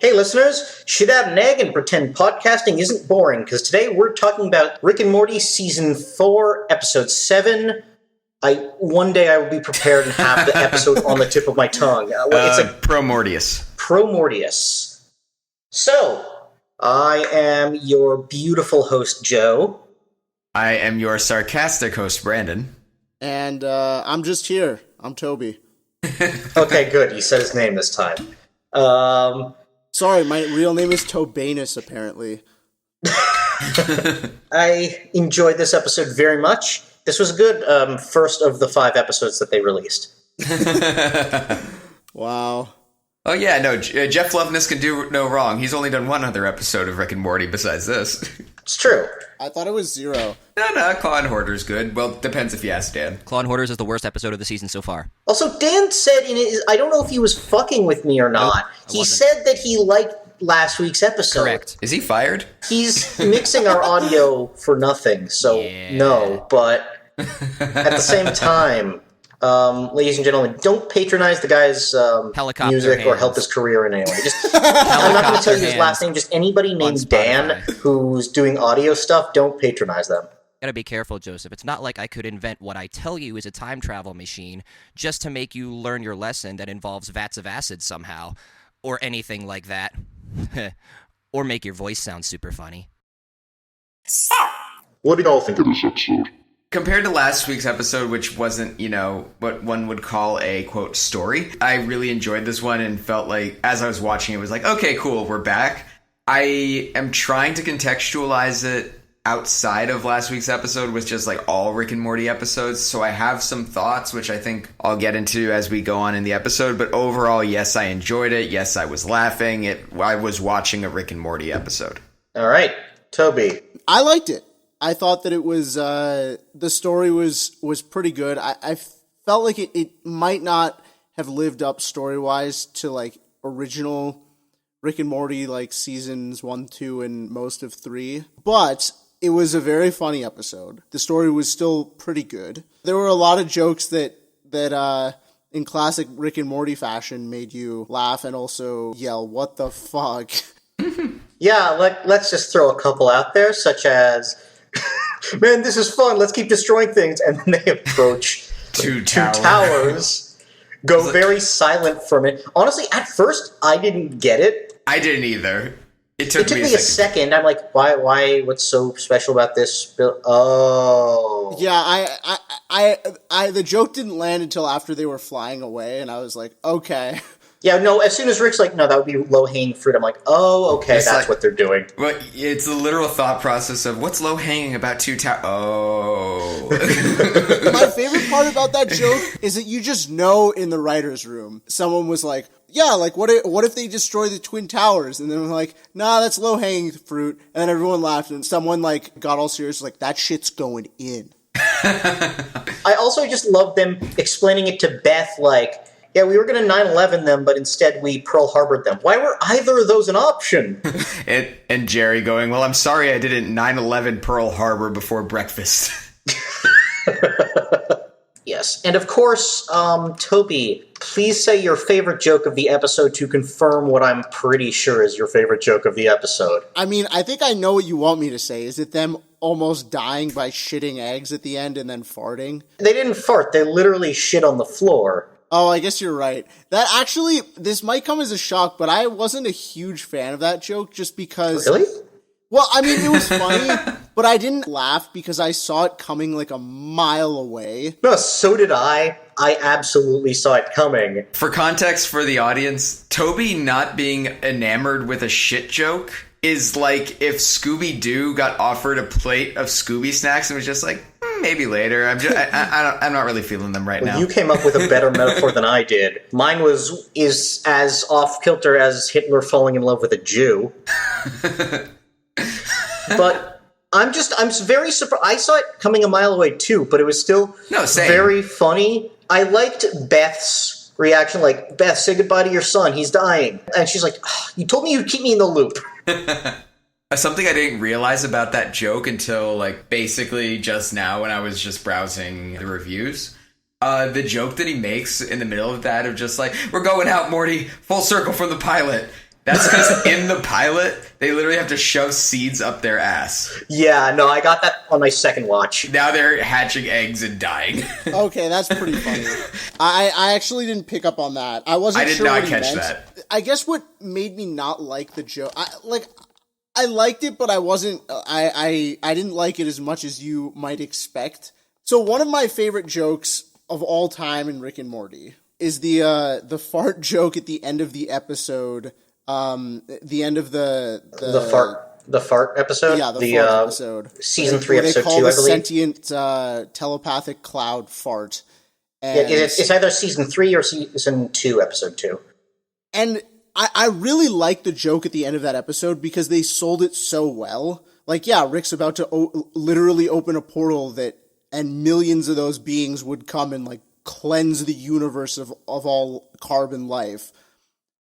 Hey listeners, shit out an egg and pretend podcasting isn't boring, because today we're talking about Rick and Morty Season 4, Episode 7. One day I will be prepared and have the episode on the tip of my tongue. It's like ProMortyus. ProMortyus. So, I am your beautiful host, Joe. I am your sarcastic host, Brandon. And I'm just here. I'm Toby. Okay, good. You said his name this time. Sorry, my real name is Tobanus, apparently. I enjoyed this episode very much. This was a good first of the 5 episodes that they released. Wow. Oh yeah, no, Jeff Loveness can do no wrong. He's only done one other episode of Rick and Morty besides this. It's true. I thought it was 0. No, Claw and Hoarder's good. Well, depends if you ask Dan. Claw and Hoarders is the worst episode of the season so far. Also, Dan said in his, I don't know if he was fucking with me or not. Nope, he said that he liked last week's episode. Correct. Is he fired? He's mixing our audio for nothing, so no. But at the same time, ladies and gentlemen, don't patronize the guy's music hands. or help his career in any way. I'm not going to tell you his last name. Just anybody named Dan who's doing audio stuff, don't patronize them. Gotta be careful, Joseph. It's not like I could invent what I tell you is a time travel machine just to make you learn your lesson that involves vats of acid somehow, or anything like that. Or make your voice sound super funny. What did y'all think of this episode? Compared to last week's episode, which wasn't, what one would call a, quote, story, I really enjoyed this one and felt like, as I was watching it, was like, okay, cool, we're back. I am trying to contextualize it outside of last week's episode with just, like, all Rick and Morty episodes, so I have some thoughts, which I think I'll get into as we go on in the episode, but overall, yes, I enjoyed it. Yes, I was laughing. I was watching a Rick and Morty episode. All right, Toby. I liked it. I thought that it was, the story was pretty good. I felt like it might not have lived up story-wise to, like, original Rick and Morty, like, seasons 1, 2, and most of 3. But it was a very funny episode. The story was still pretty good. There were a lot of jokes that in classic Rick and Morty fashion made you laugh and also yell, "What the fuck?" Yeah, let's just throw a couple out there, such as, man, this is fun, let's keep destroying things, and then they approach Two towers, go very silent from it. Honestly, at first, I didn't get it. I didn't either. It took me a second. I'm like, why, what's so special about this? Oh. Yeah, I the joke didn't land until after they were flying away, and I was like, okay. Yeah, no, as soon as Rick's like, no, that would be low-hanging fruit, I'm like, oh, okay, it's that's like, what they're doing. Well, it's the literal thought process of, what's low-hanging about two towers? Oh. My favorite part about that joke is that you just know in the writer's room, someone was like, yeah, like, what if they destroy the Twin Towers? And then we're like, nah, that's low-hanging fruit. And then everyone laughed, and someone, like, got all serious, like, that shit's going in. I also just love them explaining it to Beth, like, yeah, we were going to 9/11 them, but instead we Pearl Harbored them. Why were either of those an option? and Jerry going, well, I'm sorry I didn't 9/11 Pearl Harbor before breakfast. Yes, and of course, Toby, please say your favorite joke of the episode to confirm what I'm pretty sure is your favorite joke of the episode. I mean, I think I know what you want me to say. Is it them almost dying by shitting eggs at the end and then farting? They didn't fart, they literally shit on the floor. Oh, I guess you're right. That actually, this might come as a shock, but I wasn't a huge fan of that joke just because... Really? Well, I mean, it was funny, but I didn't laugh because I saw it coming like a mile away. No, so did I. I absolutely saw it coming. For context for the audience, Toby not being enamored with a shit joke is like if Scooby-Doo got offered a plate of Scooby snacks and was just like, maybe later. I'm not really feeling them right now. You came up with a better metaphor than I did. Mine is as off-kilter as Hitler falling in love with a Jew. But I'm very surprised. I saw it coming a mile away too, but it was still very funny. I liked Beth's reaction, like, Beth, say goodbye to your son, he's dying. And she's like, oh, you told me you'd keep me in the loop. Something I didn't realize about that joke until, like, basically just now when I was just browsing the reviews. The joke that he makes in the middle of that of just like, we're going out, Morty, full circle from the pilot. That's because in the pilot, they literally have to shove seeds up their ass. Yeah, no, I got that on my second watch. Now they're hatching eggs and dying. Okay, that's pretty funny. I actually didn't pick up on that. I wasn't sure what he meant. I did not catch that. I guess what made me not like the joke... I liked it, but I wasn't... I didn't like it as much as you might expect. So one of my favorite jokes of all time in Rick and Morty is the fart joke at the end of the episode... the end of the fart episode. Yeah, the fart episode. Season 3, episode 2, I believe. They call the sentient telepathic cloud fart. And it's either season 3 or season 2, episode 2. And I really like the joke at the end of that episode because they sold it so well. Like, yeah, Rick's about to literally open a portal and millions of those beings would come and like cleanse the universe of all carbon life.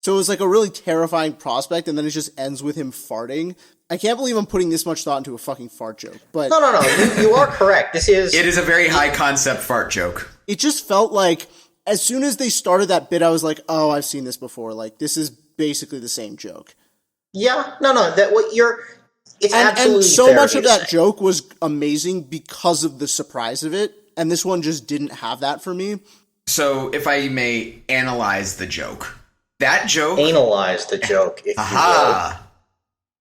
So it was like a really terrifying prospect, and then it just ends with him farting. I can't believe I'm putting this much thought into a fucking fart joke. But No. You are correct. It is a very high concept fart joke. It just felt like as soon as they started that bit, I was like, oh, I've seen this before. Like, this is basically the same joke. Yeah, no. It's absolutely and so fair much of that say. joke was amazing because of the surprise of it, and this one just didn't have that for me. So, if I may analyze the joke. That joke... Analyze the joke, if you will.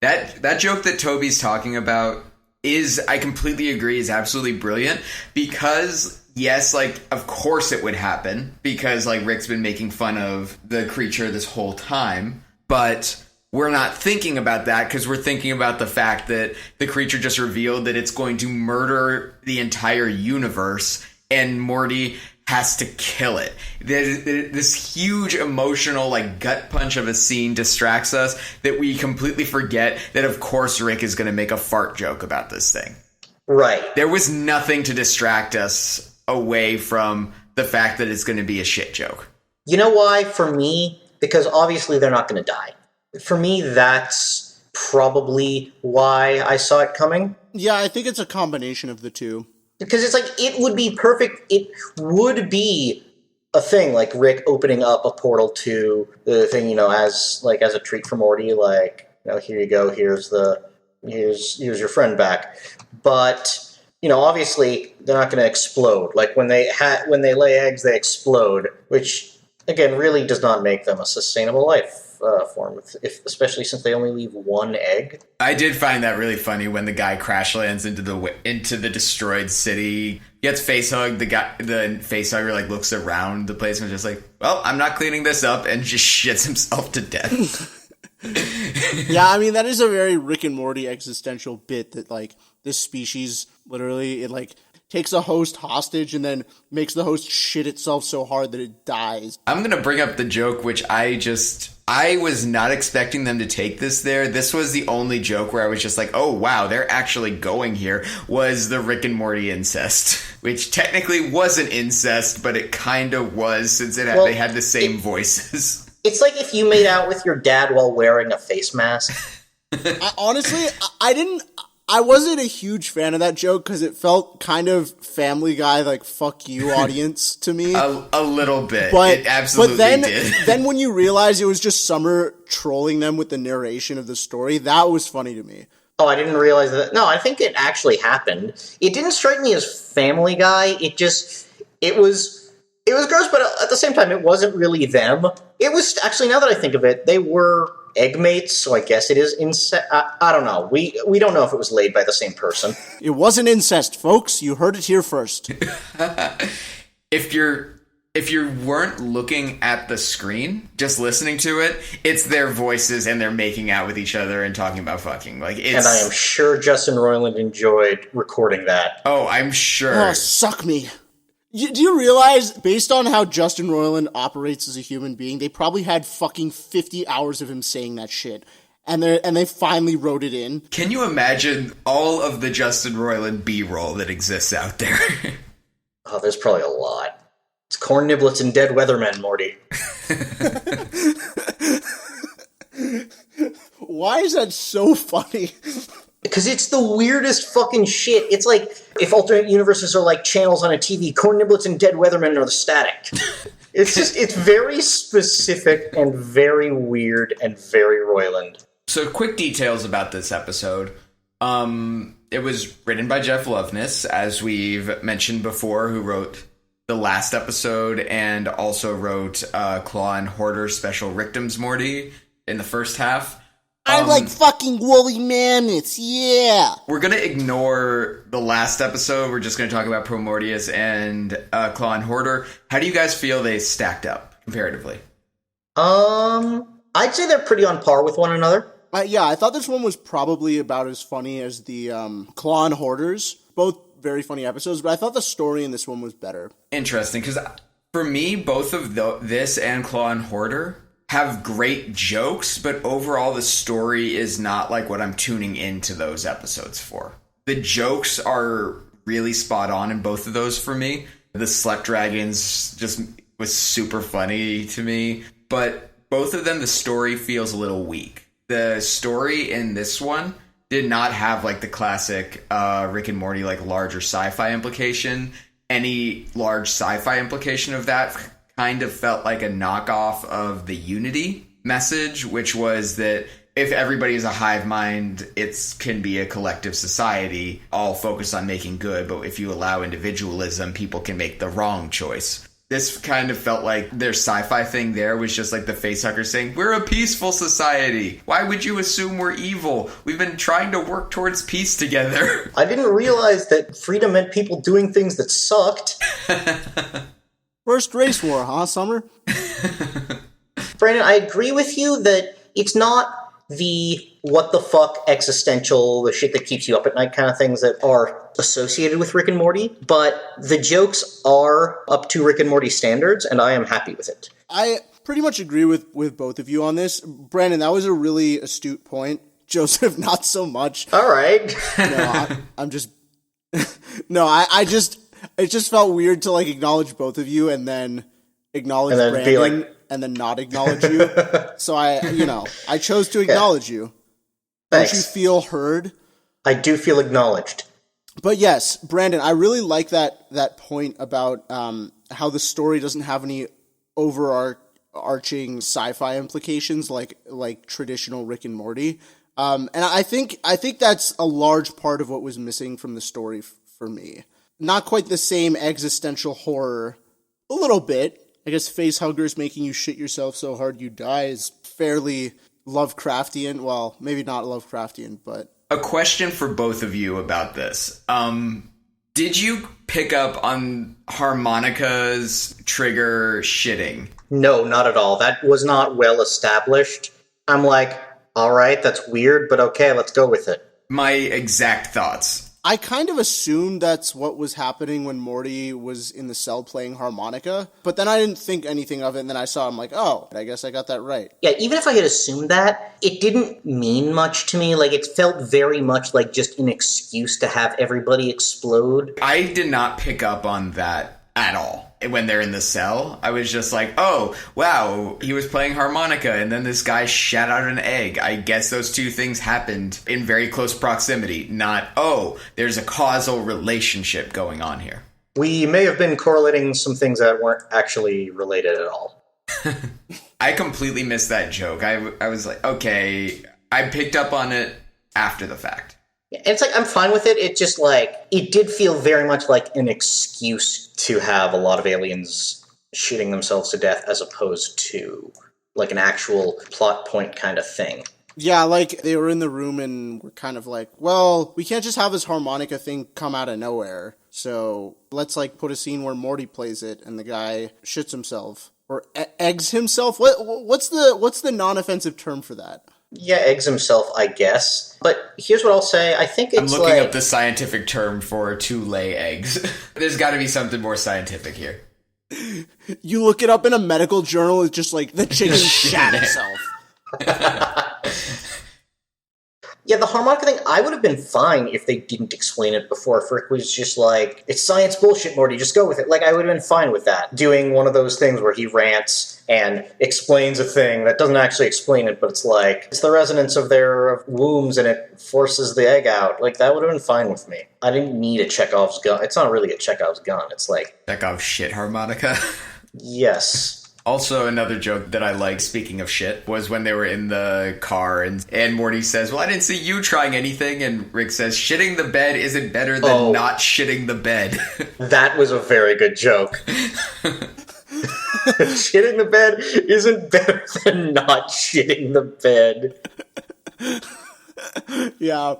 That joke that Toby's talking about I completely agree, is absolutely brilliant. Because, yes, like, of course it would happen. Because, like, Rick's been making fun of the creature this whole time. But we're not thinking about that because we're thinking about the fact that the creature just revealed that it's going to murder the entire universe. And Morty... has to kill it. This huge emotional, like, gut punch of a scene distracts us that we completely forget that, of course, Rick is going to make a fart joke about this thing. Right. There was nothing to distract us away from the fact that it's going to be a shit joke. You know why? For me, because obviously they're not going to die. For me, that's probably why I saw it coming. Yeah, I think it's a combination of the two. Because it's like, it would be perfect. It would be a thing, like Rick opening up a portal to the thing, as a treat for Morty, like, here you go, here's your friend back. But, obviously they're not going to explode. Like when they lay eggs, they explode, which again really does not make them a sustainable life form, especially since they only leave one egg. I did find that really funny when the guy crash lands into the destroyed city, gets face hugged. The face hugger looks around the place and is just like, well, I'm not cleaning this up, and just shits himself to death. Yeah, I mean, that is a very Rick and Morty existential bit that this species literally it takes a host hostage and then makes the host shit itself so hard that it dies. I'm gonna bring up the joke, which I was not expecting them to take this there. This was the only joke where I was just like, oh wow, they're actually going here, was the Rick and Morty incest, which technically wasn't incest, but it kind of was, since they had the same voices. It's like if you made out with your dad while wearing a face mask. I wasn't a huge fan of that joke because it felt kind of Family Guy, fuck you audience to me. A little bit. It absolutely did. Then when you realize it was just Summer trolling them with the narration of the story, that was funny to me. Oh, I didn't realize that. No, I think it actually happened. It didn't strike me as Family Guy. It was gross, but at the same time, it wasn't really them. It was, actually, now that I think of it, they were eggmates, so I guess it is incest. I don't know. We don't know if it was laid by the same person. It wasn't incest, folks. You heard it here first. If you weren't looking at the screen, just listening to it, it's their voices and they're making out with each other and talking about fucking. And I am sure Justin Roiland enjoyed recording that. Oh, I'm sure. Oh, suck me. Do you realize, based on how Justin Roiland operates as a human being, they probably had fucking 50 hours of him saying that shit, and they finally wrote it in? Can you imagine all of the Justin Roiland B-roll that exists out there? Oh, there's probably a lot. It's corn niblets and dead weathermen, Morty. Why is that so funny? because it's the weirdest fucking shit. It's like if alternate universes are like channels on a TV, Corn Niblets and Dead Weathermen are the static. It's very specific and very weird and very Roiland. So quick details about this episode. It was written by Jeff Loveness, as we've mentioned before, who wrote the last episode and also wrote Claw and Hoarder Special Rickdoms Morty in the first half. I like fucking woolly mammoths, yeah! We're going to ignore the last episode. We're just going to talk about ProMortyus and Claw and Hoarder. How do you guys feel they stacked up comparatively? I'd say they're pretty on par with one another. Yeah, I thought this one was probably about as funny as the Claw and Hoarders. Both very funny episodes, but I thought the story in this one was better. Interesting, because for me, both of this and Claw and Hoarder have great jokes, but overall the story is not like what I'm tuning into those episodes for. The jokes are really spot on in both of those for me. The Slept Dragons just was super funny to me, but both of them, the story feels a little weak. The story in this one did not have like the classic Rick and Morty like larger sci-fi implication. Any large sci-fi implication of that kind of felt like a knockoff of the Unity message, which was that if everybody is a hive mind, it can be a collective society, all focused on making good, but if you allow individualism, people can make the wrong choice. This kind of felt like their sci-fi thing there was just like the facehugger saying, we're a peaceful society. Why would you assume we're evil? We've been trying to work towards peace together. I didn't realize that freedom meant people doing things that sucked. First race war, huh, Summer? Brandon, I agree with you that it's not the what the fuck existential, the shit that keeps you up at night kind of things that are associated with Rick and Morty, but the jokes are up to Rick and Morty standards, and I am happy with it. I pretty much agree with both of you on this. Brandon, that was a really astute point. Joseph, not so much. All right. I'm just... No, I just... It just felt weird to, like, acknowledge both of you and then acknowledge and then Brandon and then not acknowledge you. So I chose to acknowledge you. Thanks. Don't you feel heard? I do feel acknowledged. But yes, Brandon, I really like that point about how the story doesn't have any overarching sci-fi implications like traditional Rick and Morty. And I think that's a large part of what was missing from the story for me. Not quite the same existential horror. A little bit. I guess facehuggers making you shit yourself so hard you die is fairly Lovecraftian. Well, maybe not Lovecraftian, but... A question for both of you about this. Did you pick up on Harmonica's trigger shitting? No, not at all. That was not well established. I'm like, all right, that's weird, but okay, let's go with it. My exact thoughts. I kind of assumed that's what was happening when Morty was in the cell playing harmonica, but then I didn't think anything of it, and then I saw him like, oh, I guess I got that right. Yeah, even if I had assumed that, it didn't mean much to me. Like, it felt very much like just an excuse to have everybody explode. I did not pick up on that at all. When they're in the cell, I was just like, oh, wow, he was playing harmonica, and then this guy shat out an egg. I guess those two things happened in very close proximity, not, oh, there's a causal relationship going on here. We may have been correlating some things that weren't actually related at all. I completely missed that joke. I was like, okay, I picked up on it after the fact. It's like, I'm fine with it. It just, like, it did feel very much like an excuse to have a lot of aliens shooting themselves to death as opposed to, like, an actual plot point kind of thing. Yeah, like, they were in the room and were kind of like, well, we can't just have this harmonica thing come out of nowhere, so let's, like, put a scene where Morty plays it and the guy shits himself. Or eggs himself? What's the non-offensive term for that? Yeah, eggs himself, I guess. But here's what I'll say. I think it's I'm looking up the scientific term for to lay eggs. There's got to be something more scientific here. You look it up in a medical journal, it's just like, the chicken shat itself. Yeah, the harmonica thing, I would have been fine if they didn't explain it before. If Rick was just like, it's science bullshit, Morty, just go with it. Like, I would have been fine with that. Doing one of those things where he rants and explains a thing that doesn't actually explain it, but it's like, it's the resonance of their wombs and it forces the egg out. Like, that would have been fine with me. I didn't need a Chekhov's gun. It's not really a Chekhov's gun. It's like... Chekhov's shit harmonica? Yes. Also, another joke that I liked, speaking of shit, was when they were in the car and Morty says, well, I didn't see you trying anything. And Rick says, shitting the bed isn't better than not shitting the bed. That was a very good joke. Shitting the bed isn't better than not shitting the bed. Yeah.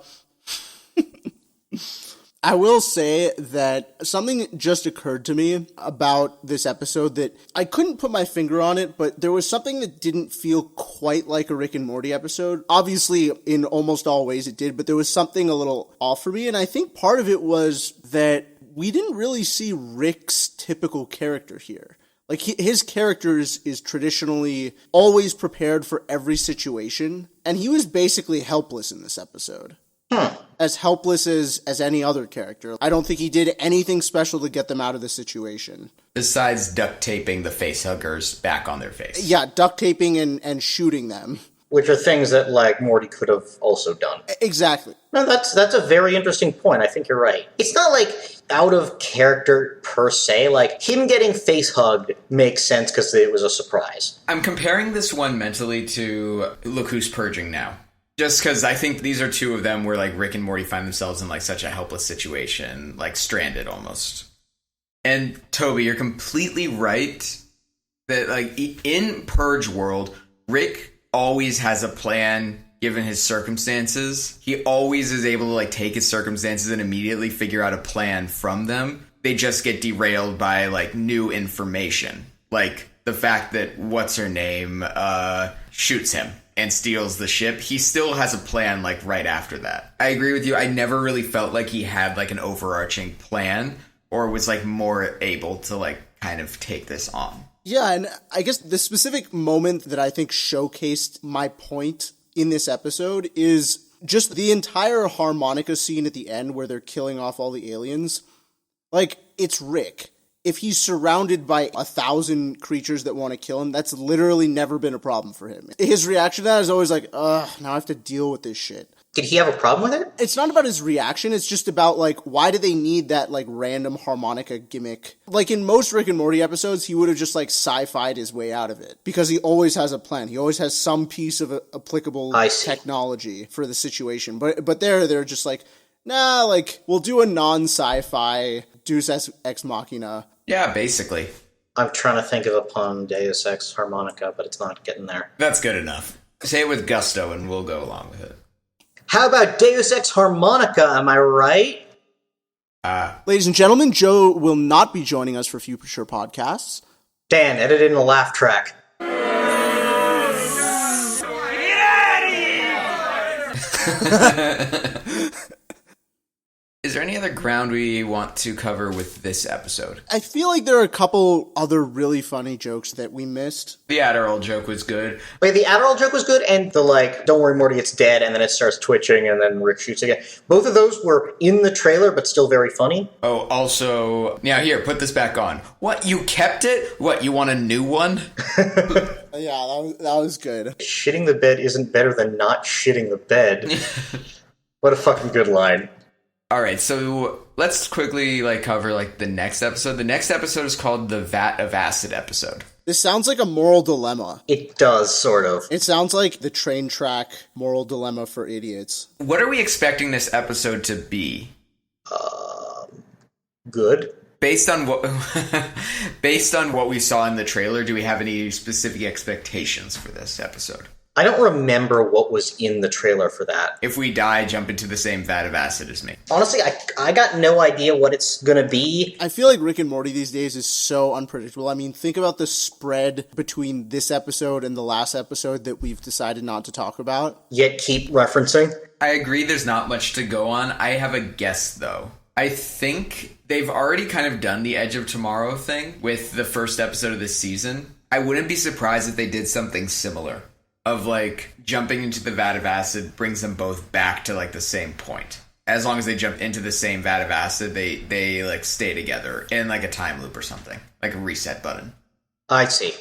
I will say that something just occurred to me about this episode that I couldn't put my finger on it, but there was something that didn't feel quite like a Rick and Morty episode. Obviously, in almost all ways it did, but there was something a little off for me, and I think part of it was that we didn't really see Rick's typical character here. Like, his character is traditionally always prepared for every situation, and he was basically helpless in this episode. As helpless as any other character. I don't think he did anything special to get them out of the situation. Besides duct taping the facehuggers back on their face. Yeah, duct taping and shooting them. Which are things that, like, Morty could have also done. Exactly. No, that's a very interesting point. I think you're right. It's not, like, out of character per se. Like, him getting face-hugged makes sense because it was a surprise. I'm comparing this one mentally to Look Who's Purging Now. Just because I think these are two of them where, like, Rick and Morty find themselves in, like, such a helpless situation, like, stranded almost. And, Toby, you're completely right that, like, in Purge World, Rick always has a plan given his circumstances. He always is able to, like, take his circumstances and immediately figure out a plan from them. They just get derailed by, like, new information. Like, the fact that what's-her-name shoots him and steals the ship, he still has a plan, like, right after that. I agree with you. I never really felt like he had, like, an overarching plan or was, like, more able to, like, kind of take this on. Yeah, and I guess the specific moment that I think showcased my point in this episode is just the entire harmonica scene at the end where they're killing off all the aliens. Like, it's Rick. If he's surrounded by 1,000 creatures that want to kill him, that's literally never been a problem for him. His reaction to that is always like, ugh, now I have to deal with this shit. Did he have a problem with it? It's not about his reaction, it's just about, like, why do they need that, like, random harmonica gimmick? Like, in most Rick and Morty episodes, he would have just, like, sci-fi'd his way out of it. Because he always has a plan. He always has some piece of applicable technology for the situation. But they're just like, nah, like, we'll do a non-sci-fi Deus Ex Machina. Yeah, basically. I'm trying to think of a pun, Deus Ex Harmonica, but it's not getting there. That's good enough. Say it with gusto and we'll go along with it. How about Deus Ex Harmonica, am I right? Ladies and gentlemen, Joe will not be joining us for future podcasts. Dan, edit in a laugh track. Get out of here! Is there any other ground we want to cover with this episode? I feel like there are a couple other really funny jokes that we missed. The Adderall joke was good. Wait, the Adderall joke was good, and the, like, don't worry, Morty, it's dead, and then it starts twitching, and then Rick shoots again. Both of those were in the trailer, but still very funny. Oh, also, now here, put this back on. What, you kept it? What, you want a new one? Yeah, that was good. Shitting the bed isn't better than not shitting the bed. What a fucking good line. All right, so let's quickly, like, cover, like, the next episode. The next episode is called the Vat of Acid episode. This sounds like a moral dilemma. It does, sort of. It sounds like the train track moral dilemma for idiots. What are we expecting this episode to be? Good. Based on what we saw in the trailer, do we have any specific expectations for this episode? I don't remember what was in the trailer for that. If we die, jump into the same vat of acid as me. Honestly, I got no idea what it's gonna be. I feel like Rick and Morty these days is so unpredictable. I mean, think about the spread between this episode and the last episode that we've decided not to talk about. Yet keep referencing. I agree there's not much to go on. I have a guess, though. I think they've already kind of done the Edge of Tomorrow thing with the first episode of this season. I wouldn't be surprised if they did something similar. of like jumping into the vat of acid brings them both back to like the same point. As long as they jump into the same vat of acid, they like stay together in like a time loop or something, like a reset button. I see.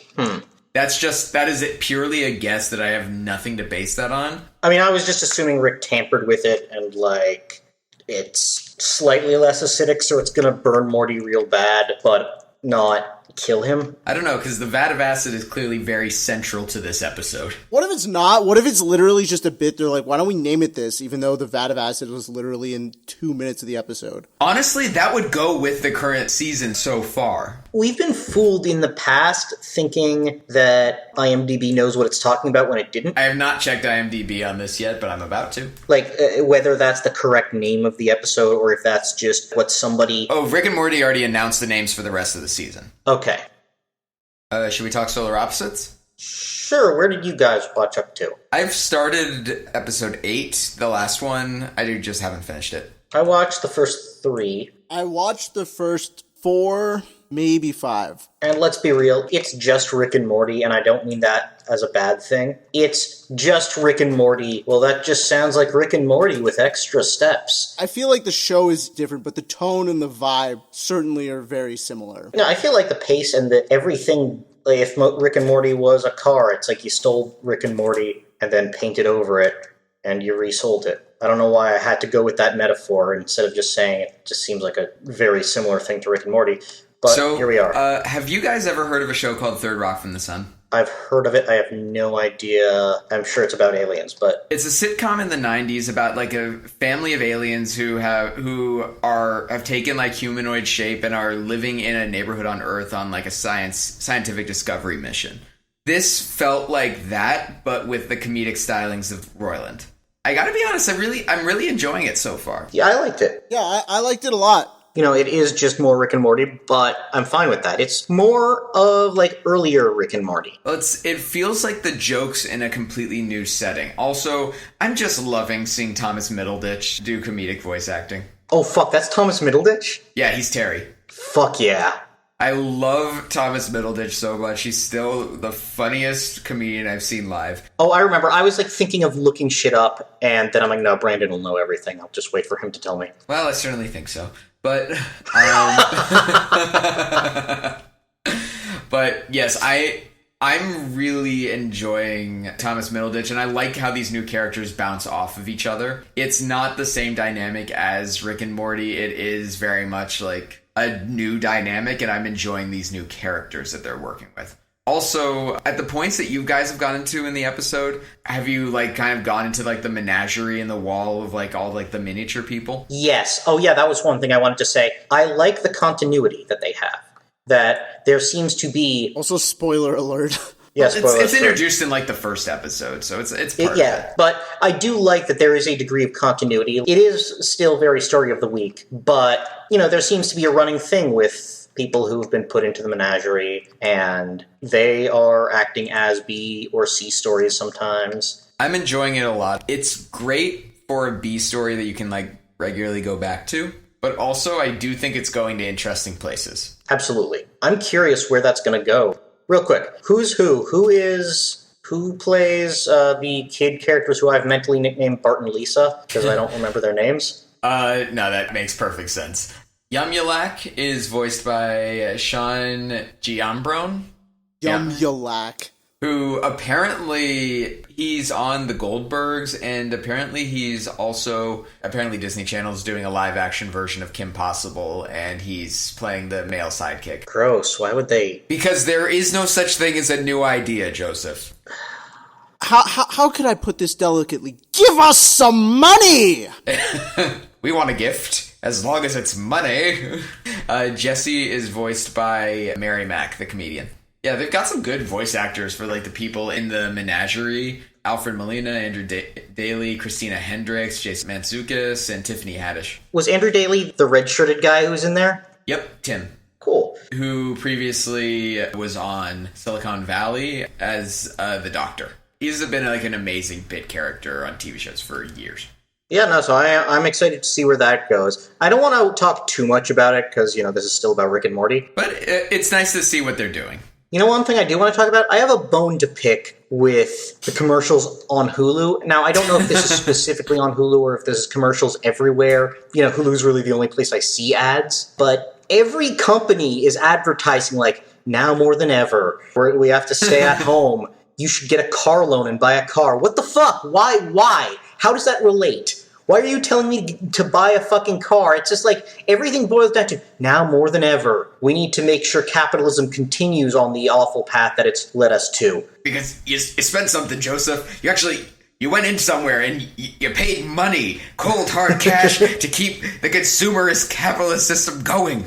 That is it, purely a guess that I have nothing to base that on. I mean, I was just assuming Rick tampered with it and like it's slightly less acidic, so it's gonna burn Morty real bad, but not kill him. I don't know, because the vat of acid is clearly very central to this episode. What if it's not? What if it's literally just a bit? They're like, why don't we name it this, even though the vat of acid was literally in 2 minutes of the episode? Honestly, that would go with the current season so far. We've been fooled in the past thinking that IMDb knows what it's talking about when it didn't. I have not checked IMDb on this yet, but I'm about to. Like, whether that's the correct name of the episode or if that's just what somebody... Oh, Rick and Morty already announced the names for the rest of the season. Okay. Should we talk Solar Opposites? Sure, where did you guys watch up to? I've started episode 8, the last one. I just haven't finished it. I watched the first 3. I watched the first 4, maybe 5. And let's be real, it's just Rick and Morty, and I don't mean that as a bad thing. It's just Rick and Morty. Well, that just sounds like Rick and Morty with extra steps. I feel like the show is different, but the tone and the vibe certainly are very similar. No, I feel like the pace and the everything, like if Rick and Morty was a car, it's like you stole Rick and Morty and then painted over it, and you resold it. I don't know why I had to go with that metaphor instead of just saying it. Just seems like a very similar thing to Rick and Morty. But here we are. Have you guys ever heard of a show called Third Rock from the Sun? I've heard of it. I have no idea. I'm sure it's about aliens, but... It's a sitcom in the 90s about like a family of aliens who have taken like humanoid shape and are living in a neighborhood on Earth on like a scientific discovery mission. This felt like that, but with the comedic stylings of Roiland. I gotta be honest, I'm really enjoying it so far. Yeah, I liked it. Yeah, I liked it a lot. You know, it is just more Rick and Morty, but I'm fine with that. It's more of, like, earlier Rick and Morty. Well, it feels like the jokes in a completely new setting. Also, I'm just loving seeing Thomas Middleditch do comedic voice acting. Oh, fuck, that's Thomas Middleditch? Yeah, he's Terry. Fuck yeah. I love Thomas Middleditch so much. He's still the funniest comedian I've seen live. Oh, I remember. I was, like, thinking of looking shit up, and then I'm like, no, Brandon will know everything. I'll just wait for him to tell me. Well, I certainly think so. But, but yes, I'm really enjoying Thomas Middleditch, and I like how these new characters bounce off of each other. It's not the same dynamic as Rick and Morty. It is very much like a new dynamic, and I'm enjoying these new characters that they're working with. Also, at the points that you guys have gotten to in the episode, have you, like, kind of gone into, like, the menagerie and the wall of, like, all, like, the miniature people? Yes. Oh, yeah, that was one thing I wanted to say. I like the continuity that they have. That there seems to be... Also, spoiler alert. Yeah, it's introduced in, like, the first episode, so it's part of it. But I do like that there is a degree of continuity. It is still very story of the week, but, you know, there seems to be a running thing with people who've been put into the menagerie, and they are acting as B or C stories sometimes. I'm enjoying it a lot. It's great for a B story that you can, like, regularly go back to, but also I do think it's going to interesting places. Absolutely. I'm curious where that's going to go. Real quick, who's who? Who plays the kid characters who I've mentally nicknamed Bart and Lisa, because I don't remember their names? No, that makes perfect sense. Yumulak is voiced by Sean Giambrone. Yumulak. Who apparently he's on the Goldbergs, and apparently Disney Channel's doing a live action version of Kim Possible, and he's playing the male sidekick. Gross. Why would they? Because there is no such thing as a new idea, Joseph. How could I put this delicately? Give us some money! We want a gift. As long as it's money. Jessie is voiced by Mary Mack, the comedian. Yeah, they've got some good voice actors for, like, the people in the menagerie. Alfred Molina, Andrew Daly, Christina Hendricks, Jason Mantzoukas, and Tiffany Haddish. Was Andrew Daly the red-shirted guy who was in there? Yep, Tim. Cool. Who previously was on Silicon Valley as the Doctor. He's been, like, an amazing bit character on TV shows for years. Yeah, no, so I'm excited to see where that goes. I don't want to talk too much about it, because, you know, this is still about Rick and Morty. But it's nice to see what they're doing. You know, one thing I do want to talk about? I have a bone to pick with the commercials on Hulu. Now, I don't know if this is specifically on Hulu or if there's commercials everywhere. You know, Hulu's really the only place I see ads. But every company is advertising, like, now more than ever, we have to stay at home. You should get a car loan and buy a car. What the fuck? Why? How does that relate? Why are you telling me to buy a fucking car? It's just like everything boils down to now more than ever. We need to make sure capitalism continues on the awful path that it's led us to. Because you spent something, Joseph. You went in somewhere and you paid money, cold hard cash, to keep the consumerist capitalist system going.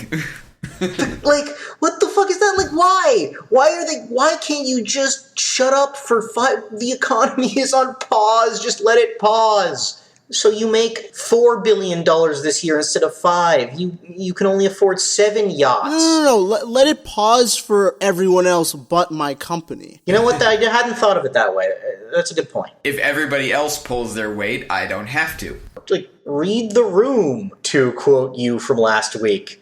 Like, what the fuck is that? Like, why? Why can't you just shut up for the economy is on pause. Just let it pause. So you make $4 billion this year instead of 5. You can only afford 7 yachts. No. Let it pause for everyone else but my company. You know what? I hadn't thought of it that way. That's a good point. If everybody else pulls their weight, I don't have to. Like, read the room, to quote you from last week.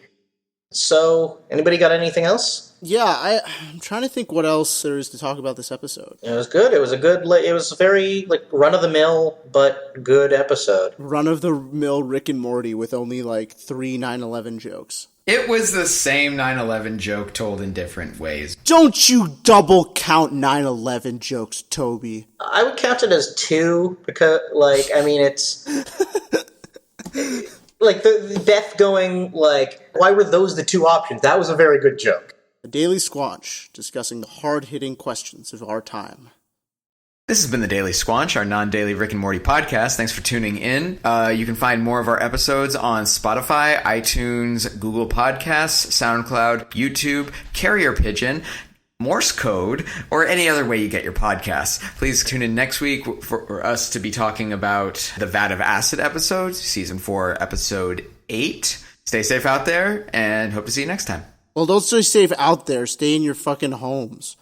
So, anybody got anything else? Yeah, I'm trying to think what else there is to talk about this episode. It was good. It was a very, like, run-of-the-mill, but good episode. Run-of-the-mill Rick and Morty with only, like, 3 9/11 jokes. It was the same 9/11 joke told in different ways. Don't you double count 9/11 jokes, Toby. I would count it as 2, because, like, I mean, it's... like, the Beth going, like, why were those the 2 options? That was a very good joke. A Daily Squanch, discussing the hard-hitting questions of our time. This has been the Daily Squanch, our non-daily Rick and Morty podcast. Thanks for tuning in. You can find more of our episodes on Spotify, iTunes, Google Podcasts, SoundCloud, YouTube, Carrier Pigeon, Morse Code, or any other way you get your podcasts. Please tune in next week for us to be talking about the Vat of Acid episode, Season 4, Episode 8. Stay safe out there, and hope to see you next time. Well, don't stay safe out there. Stay in your fucking homes.